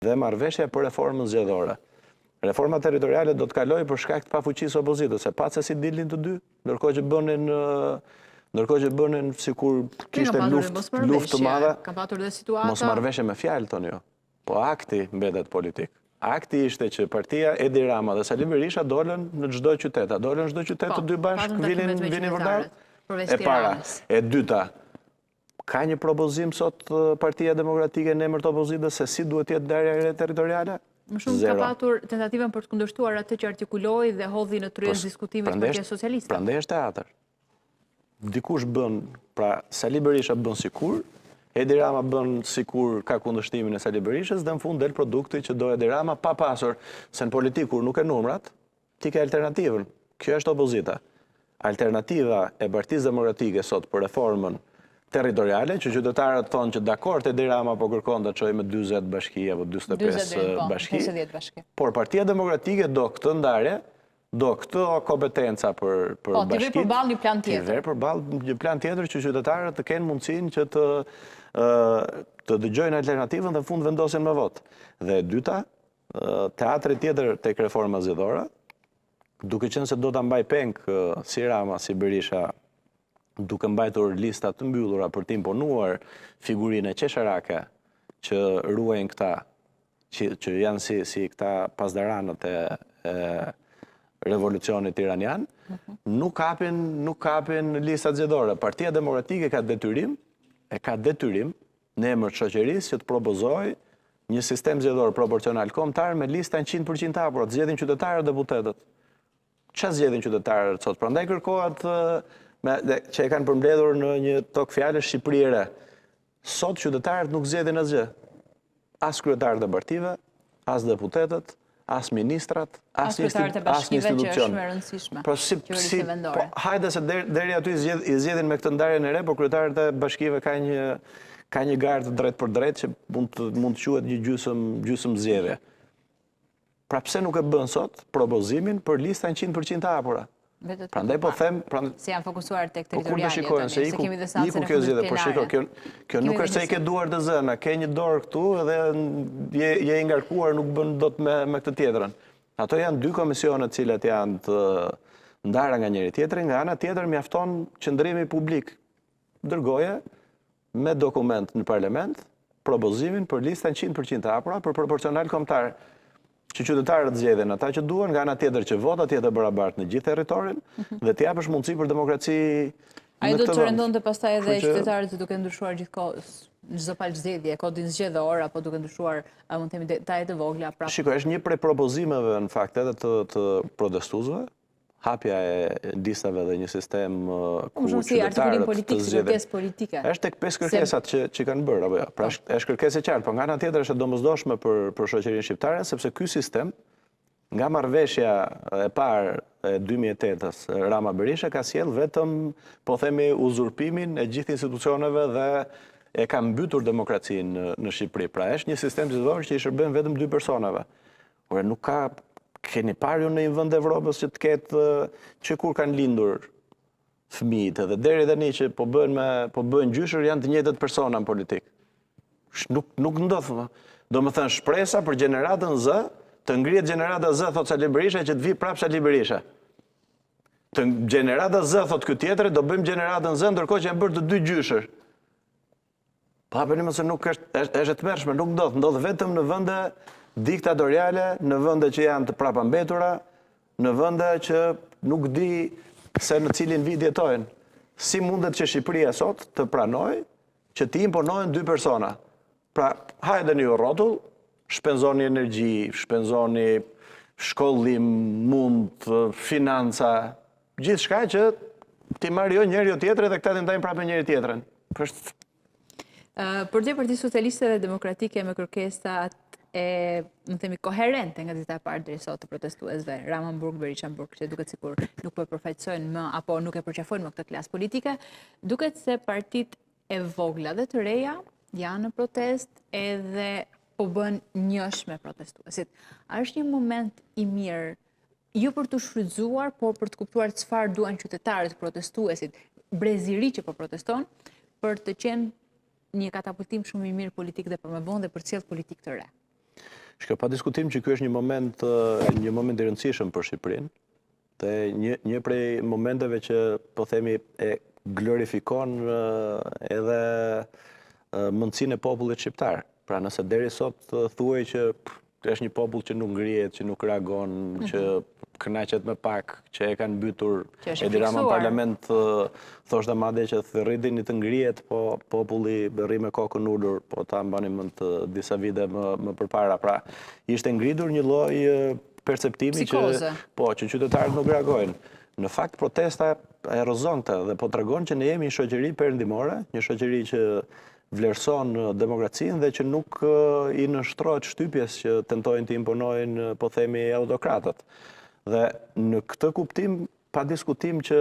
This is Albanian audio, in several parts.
dhe marrëveshja për reformën zgjedhore. Reforma territoriale do të kalojë për shkak të pafuqisë opozitës, se pace si dilnin të dy, ndërkohë që bënin sikur kishte luftë të madhe. Ka patur dhe situata. Mos marrëveshje me fjalë tonë jo. Po akti mbetet politik. Akti ishte që partia Edi Rama dhe Sali Berisha dolën në çdo qytet. Dolën në çdo qytet të dy bashkë, vinin vërtet. E para, e dyta, ka një propozim sot Partia Demokratike në emër të opozitës se si duhet jetë ndarja territoriale? Më shumë ka patur tentativën për të kundërshtuar atë që artikuloi dhe hodhi në tryezë diskutimit Partia Socialiste. Prandaj është teatër. Dikush bën, pra Sali Berisha bën sikur, Edi Rama bën sikur ka kundërshtimin e Sali Berishës dhe në fund del produkti që do Edi Rama pa pasur, se në politikë kur nuk e numrat, ti ke alternativën. Kjo është opozita. Alternativa e Partisë Demokratike sot për reformën territoriale, që qytetarët thonë që dakord Edi Rama po kërkon të çojë me 40 bashki apo 45 bashki. Por Partia Demokratike do këtë ndarje, do këtë kompetenca për bashkitë. Po, t'i vërë përballë një plan tjetër. T'i vërë përballë një plan tjetër që qytetarët të kenë mundësinë që të dëgjojnë alternativën dhe në fund vendosin me votë. Dhe e dyta, teatri tjetër tek reforma zgjedhore, duke qenë se do ta mbaj peng si Rama, si Berisha, duke mbajtur lista të mbyllura për të imponuar figurinë e qesharake që ruajnë këta, që janë si këta pasdaranët e revolucionit iranian, nuk kapin listat zgjedhore. Partia Demokratike ka detyrim në emër të shoqërisë që të propozojë një sistem zgjedhor proporcional kombëtar me lista 100% hapur, të zgjedhin qytetarët dhe deputetët. Çfarë zgjedhin qytetarët sot? Prandaj kërkohet që e kanë përmbledhur në një tokë fjalësh Shqipëri e re. Sot qytetarët nuk zgjedhin asgjë. As kryetarët e partive, as deputetët, as ministrat, as institucion. Hajde se deri aty i zgjedhin me këtë ndarjen e re, por kryetarët e bashkive ka një gardë drejt për drejt që mund të quhet një gjysmë zgjedhje. Pra pse nuk e bën sot propozimin për lista 100% hapura? Prandaj po them, se janë fokusuar tek territoriale, se kemi dhe sansën e fundit penale. Kjo nuk është se i ke duar të zëna, ke një dorë këtu dhe je i ngarkuar, nuk bën dot me këtë tjetrën. Ato janë dy komisionet cilat janë të ndara nga njëri tjetri, nga ana tjetër mjafton qëndrimi publik. Dërgoje me dokument në parlament propozimin për lista 100% hapura për proporcional kombëtar, që qytetarët zgjedhin ata që duan, nga ana tjetër që votat jetë barabartë në gjithë territorin dhe të japësh mundësi për demokraci në këtë vend. Ai do të çrendonte pastaj edhe qytetarët duke ndryshuar gjithkohës çdo palëzgjedhje, kodin zgjedhor apo duke ndryshuar, mund të themi detaje të vogla prapë. Shikoj, është një prej propozimeve në fakt edhe të protestuesve, hapja e listave dhe një sistem ku qytetarët të zgjedhin. Është tek 5 kërkesat që kanë bërë, apo jo? Pra është kërkesë e qartë, por nga ana tjetër është e domosdoshme për shoqërinë shqiptare, sepse ky sistem nga marrëveshja e parë e 2008-s Rama Berisha ka sjell vetëm, po themi, uzurpimin e gjithë institucioneve dhe e ka mbytur demokracinë në Shqipëri. Pra është një sistem zgjedhor që i shërben vetëm 2 personave. Por nuk ka. Keni parë ju në një vend Evropës që të ketë që kur kanë lindur fëmijët dhe deri tani që po bëhen gjyshër janë të njëjtët persona në politikë. Nuk ndodh. Domethënë shpresa për gjeneratën Z, të ngrihet gjenerata Z thot Sali Berisha që të vi prapë Sali Berisha. Të gjenerata Z thot ky tjetër do bëjmë gjeneratën Z ndërkohë që janë bërë të 2 gjyshër. Pa përnim se nuk është e tmerrshme, nuk ndodh vetëm në vende diktatoriale, në vende që janë të prapambetura, në vende që nuk di se në cilin vit jetojnë. Si mundet që Shqipëria sot të pranojë që të imponohen 2 persona? Pra, hajde një rrotull, shpenzoni energji, shpenzoni shkollim, mund, financa, gjithçka që ti marrë jo njëri o tjetër dhe këta të ndajnë prapë njëri tjetrën. Për dhe Partia Socialiste dhe Demokratike me kërkesat më themi koherente nga dita e parë deri sot të protestuesve, Rama Burg, Berisha Burg, që duket sikur nuk po e përfaqësojnë më apo nuk e përqafojnë më këtë klasë politike, duket se partitë e vogla dhe të reja janë në protest edhe po bën njësh me protestuesit. A është një moment i mirë jo për të shfrytzuar, por për të kuptuar çfarë duan qytetarët protestuesit, breziri që po proteston, për të qenë një katapultim shumë i mirë politik dhe për më vonë dhe për cilë politik të re? Shko pa diskutim që ky është një moment i rëndësishëm për Shqipërinë, dhe një prej momenteve që, po themi, e glorifikon edhe mundësinë e popullit shqiptar. Pra nëse deri sot thuaj që është një popull që nuk ngrihet, që nuk reagon, që kënaqet me pak, që e kanë mbytur Edi Rama në parlament, thoshte madje që rritini të ngrihet, po populli rri me kokën ulur, po ta mbani mend disa vite më përpara. Pra, ishte ngritur një lloj perceptimi që qytetarët nuk reagojnë. Në fakt, protesta erozonte dhe po tregon që ne jemi një shoqëri perëndimore, një shoqëri që vlerëson demokracinë dhe që nuk i nështrohet shtypjes që tentojnë të imponojnë, po themi, autokratët. Dhe në këtë kuptim, pa diskutim që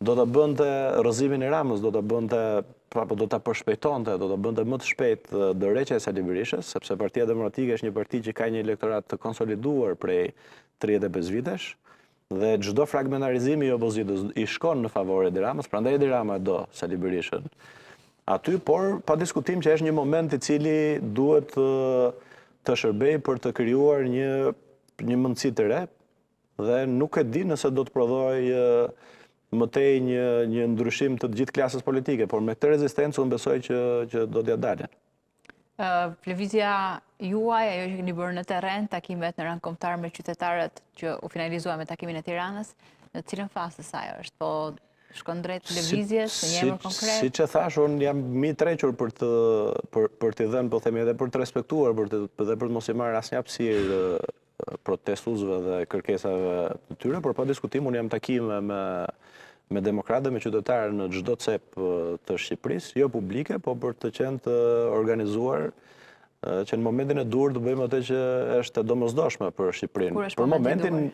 do të bënte rrëzimin e Ramës, do të përshpejtonte, do të bënte më të shpejt dorëheqja e Sali Berishës, sepse Partia Demokratike është një parti që ka një elektorat të konsoliduar prej 35 vitesh, dhe çdo fragmentarizim i opozitës i shkon në favor Edi Ramës, prandaj Edi Rama do Sali Berishën aty, por pa diskutim që është një moment i cili duhet të shërbej për të krijuar një mundësi të re, dhe nuk e di nëse do të prodhoj mëtej një ndryshim të gjithë klasës politike, por me këtë rezistencë unë besoj që do t'ja dalin. Lëvizja juaj, ajo që keni bërë në terren, takimet në rang kombëtar me qytetarët që u finalizua me takimin e Tiranës, në cilën fazë të saj është? Po shkon drejt lëvizjes, në një emër konkret? Si që thash, unë jam mi trequr për t'i dhënë, po themi, edhe për të respektuar, dhe për të mos i marrë asnjë hapësirë protestuesve dhe kërkesave të tyre, por pa diskutim unë jam takime me demokratë dhe me qytetarë në çdo cep të Shqipërisë, jo publike, po për të qenë të organizuar që në momentin e dur të bëjmë atë që është domosdoshme për Shqipërinë.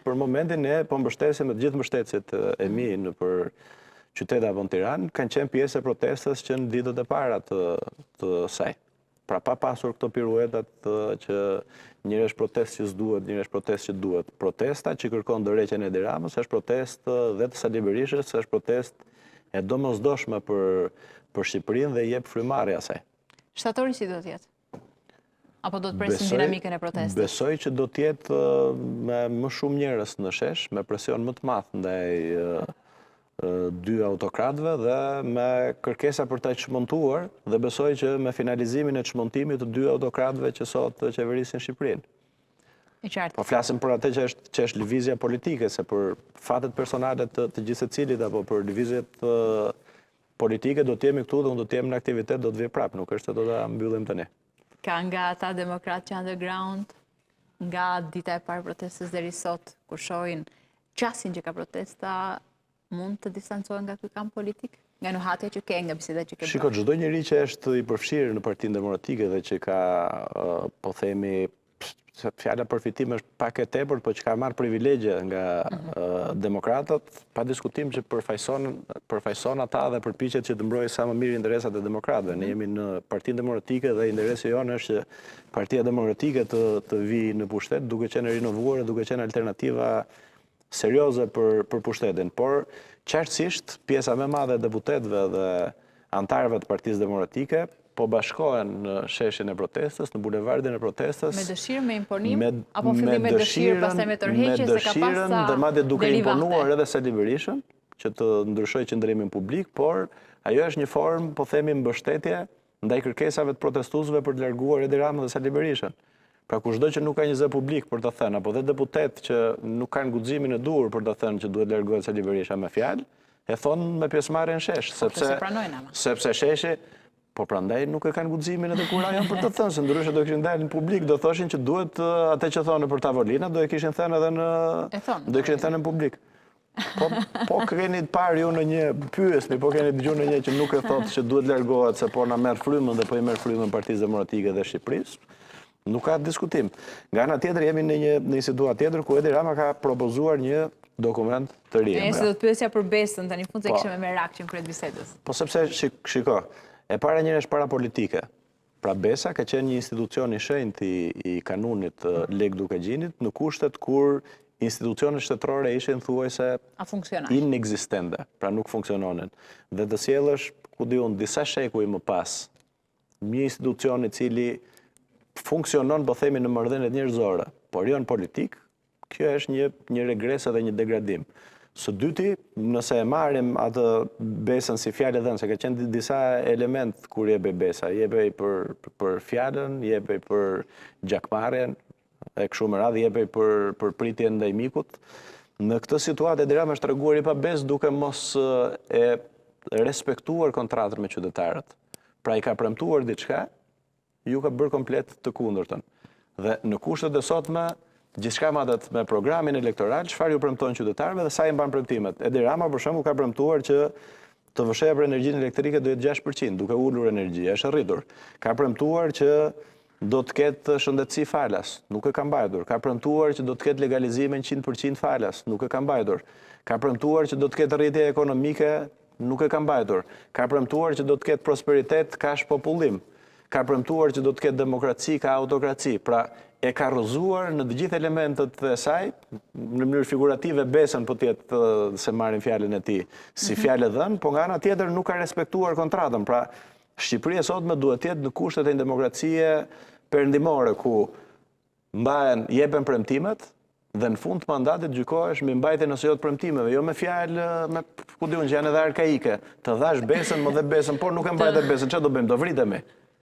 Për momentin ne po mbështesim me të gjithë mbështetësit e mi në për qytet apo në Tiranë, kanë qenë pjesë e protestës që në ditët e para të saj. Pra pa pasur këto piruetat që njëri është protestë që s'duhet, njëri është protestë që duhet. Protesta që kërkon dorëheqjen e Edi Ramës është protestë dhe të Sali Berishës, është protestë e domosdoshme për Shqipërinë dhe jep frymarrje asaj. Shtatori si do të jetë? Apo do të presim dinamikën e protestës? Besoj që do të jetë me më shumë njerëz në shesh, me presion më të madh ndaj dy autokratëve dhe me kërkesa për ta çmontuar, dhe besoj që me finalizimin e çmontimit të dy autokratëve që sot qeverisin Shqipërinë. Po flasim për atë që është lëvizja politike, se për fatet personale të gjithë secilit apo për lëvizjet politike do të jemi këtu dhe unë do të jemi në aktivitet, do të vi prapë, nuk është se do ta mbyllim tani. Ka nga ata demokratë që underground, nga dita e parë protestës deri sot, kur shohin qasin që ka protesta, mund të distancohen nga ky kamp politik? Nga nuhatja që ke, nga bisedat që ke bërë? Shiko, çdo njeri që është i përfshirë në Partinë Demokratike dhe që ka, po themi, fjala përfitim është pak e tepërt, po që ka marrë privilegje nga demokratët, pa diskutim që përfaqëson ata dhe përpiqet që të mbrojë sa më mirë interesat e demokratëve. Ne jemi në Partinë Demokratike dhe interesi jonë është që Partia Demokratike të vijë në pushtet, duke qenë rinovuar, duke qenë alternativa serioze për pushtetin. Por, qartësisht, pjesa më e madhe e deputetëve dhe antarëve të Partisë Demokratike po bashkohen në sheshin e protestës, në bulevardin e protestës. Me dëshirë, me imponim? Apo fillim me dëshirë, pastaj me tërheqje, se ka pas sa dhe madje duke imponuar edhe Sali Berishën, që të ndryshoj qëndrimin publik, por ajo është një formë, po themi, mbështetje ndaj kërkesave të protestuesve për të larguar Edi Ramën dhe Sali Berishën. Pra kushdo që nuk ka një zë publik për të thënë, apo dhe deputet që nuk kanë guximin e dur për të thënë që duhet largohet Sali Berisha me fjalë, e thonë me pjesëmarrjen në shesh, sepse sheshi, po prandaj nuk e kanë guximin edhe kur janë për të thënë, se ndryshe do kishin dalë në publik, do thoshin që duhet atë që thonë për tavolina, do e kishin thënë edhe në publik. Po keni të parë ju në një pyesni, po keni dëgjuar në një që nuk e thotë që duhet largohet se po na merr frymën dhe po i merr frymën Partisë Demokratike dhe Shqipërisë. Nuk ka diskutim. Nga ana tjetër jemi në një situatë tjetër ku Edi Rama ka propozuar një dokument të ri. Nëse do të pyesja për Besën, tani fund se kishim me Merak që në kryet bisedës. Po sepse shiko, e para njëherë është para politike. Pra Besa ka qenë një institucion i shenjtë i kanunit Lek Dukagjinit në kushtet kur institucionet shtetërore ishin thuajse inekzistente, pra nuk funksiononin. Dhe të sjellësh, ku diun, disa shekuj më pas, një institucion i cili funksionon, po themi, në marrëdhëniet njerëzore, por jo në politik, kjo është një regres edhe një degradim. Së dyti, nëse e marrim atë besën si fjalë dhënë, se ka qenë disa element kur jepej besa, jepej për fjalën, jepej për gjakmarrjen, e kështu me radhë, jepej për pritjen ndaj mikut. Në këtë situatë Edi Rama është treguar i pa besë duke mos e respektuar kontratën me qytetarët. Pra i ka premtuar diçka, ju ka bërë komplet të kundërtën. Dhe në kushtet e sotme, gjithçka matet me programin elektoral, çfarë ju premtojnë qytetarëve dhe sa i mban premtimet. Edi Rama për shembull ka premtuar që TVSH-ja për energjinë elektrike do jetë 6%, duke ulur energjia, është rritur. Ka premtuar që do të ketë shëndetësi falas, nuk e ka mbajtur. Ka premtuar që do të ketë legalizimin 100% falas, nuk e ka mbajtur. Ka premtuar që do të ketë rritje ekonomike, nuk e ka mbajtur. Ka premtuar që do të ketë prosperitet, ka shpopullim. Ka premtuar që do të ketë demokraci, ka autokraci. Pra, e ka rrëzuar në të gjithë elementet e saj, në mënyrë figurative besën po tjetë se marrin fjalën e tij si fjalë dhënë, po nga ana tjetër nuk ka respektuar kontratën. Pra, Shqipëria sotme duhet të jetë në kushtet e një demokracie perëndimore ku jepen premtimet dhe në fund të mandatit gjykohesh me mbajtjen ose jo të premtimeve, jo me fjalë, ku diun që janë edhe arkaike. Të dhash besën, më dhe besën, por nuk e mbajtë besën, çfarë do bëjmë? Do vritemi.